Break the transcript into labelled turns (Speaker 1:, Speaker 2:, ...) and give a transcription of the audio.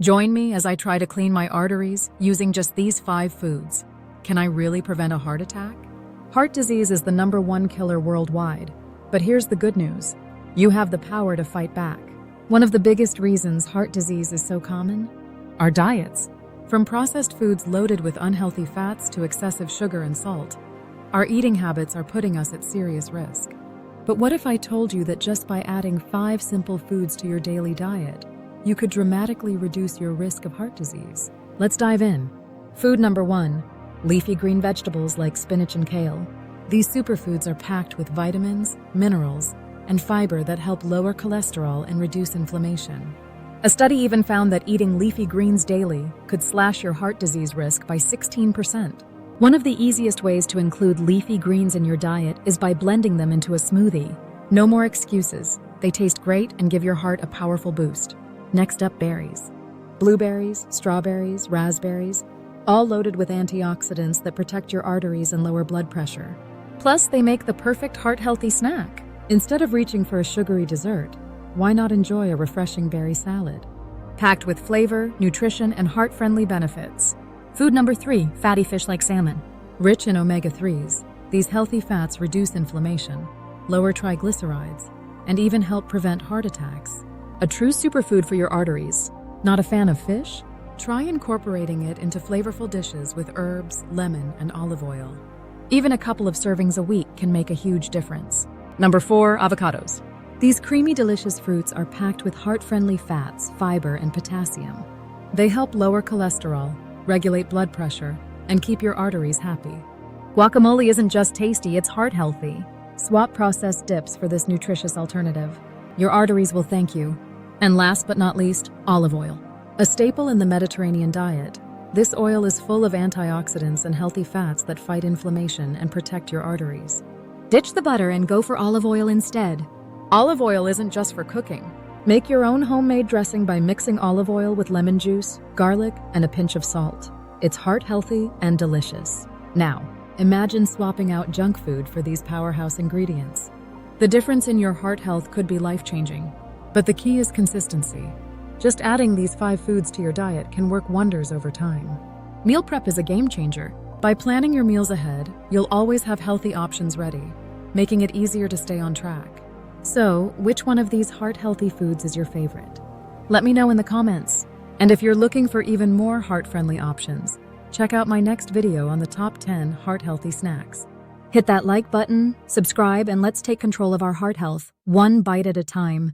Speaker 1: Join me as I try to clean my arteries using just these 5 foods. Can I really prevent a heart attack? Heart disease is the #1 killer worldwide. But here's the good news. You have the power to fight back. One of the biggest reasons heart disease is so common? Our diets. From processed foods loaded with unhealthy fats to excessive sugar and salt, our eating habits are putting us at serious risk. But what if I told you that just by adding 5 simple foods to your daily diet, you could dramatically reduce your risk of heart disease? Let's dive in. Food number 1, leafy green vegetables like spinach and kale. These superfoods are packed with vitamins, minerals, and fiber that help lower cholesterol and reduce inflammation. A study even found that eating leafy greens daily could slash your heart disease risk by 16%. One of the easiest ways to include leafy greens in your diet is by blending them into a smoothie. No more excuses. They taste great and give your heart a powerful boost. Next up, berries. Blueberries, strawberries, raspberries, all loaded with antioxidants that protect your arteries and lower blood pressure. Plus, they make the perfect heart-healthy snack. Instead of reaching for a sugary dessert, why not enjoy a refreshing berry salad? Packed with flavor, nutrition, and heart-friendly benefits. Food number 3, fatty fish like salmon. Rich in omega-3s, these healthy fats reduce inflammation, lower triglycerides, and even help prevent heart attacks. A true superfood for your arteries. Not a fan of fish? Try incorporating it into flavorful dishes with herbs, lemon, and olive oil. Even a couple of servings a week can make a huge difference. Number 4, avocados. These creamy, delicious fruits are packed with heart-friendly fats, fiber, and potassium. They help lower cholesterol, regulate blood pressure, and keep your arteries happy. Guacamole isn't just tasty, it's heart-healthy. Swap processed dips for this nutritious alternative. Your arteries will thank you. And last but not least, olive oil. A staple in the Mediterranean diet, this oil is full of antioxidants and healthy fats that fight inflammation and protect your arteries. Ditch the butter and go for olive oil instead. Olive oil isn't just for cooking. Make your own homemade dressing by mixing olive oil with lemon juice, garlic, and a pinch of salt. It's heart-healthy and delicious. Now, imagine swapping out junk food for these powerhouse ingredients. The difference in your heart health could be life-changing. But the key is consistency. Just adding these 5 foods to your diet can work wonders over time. Meal prep is a game changer. By planning your meals ahead, you'll always have healthy options ready, making it easier to stay on track. So, which one of these heart-healthy foods is your favorite? Let me know in the comments. And if you're looking for even more heart-friendly options, check out my next video on the top 10 heart-healthy snacks. Hit that like button, subscribe, and let's take control of our heart health, one bite at a time.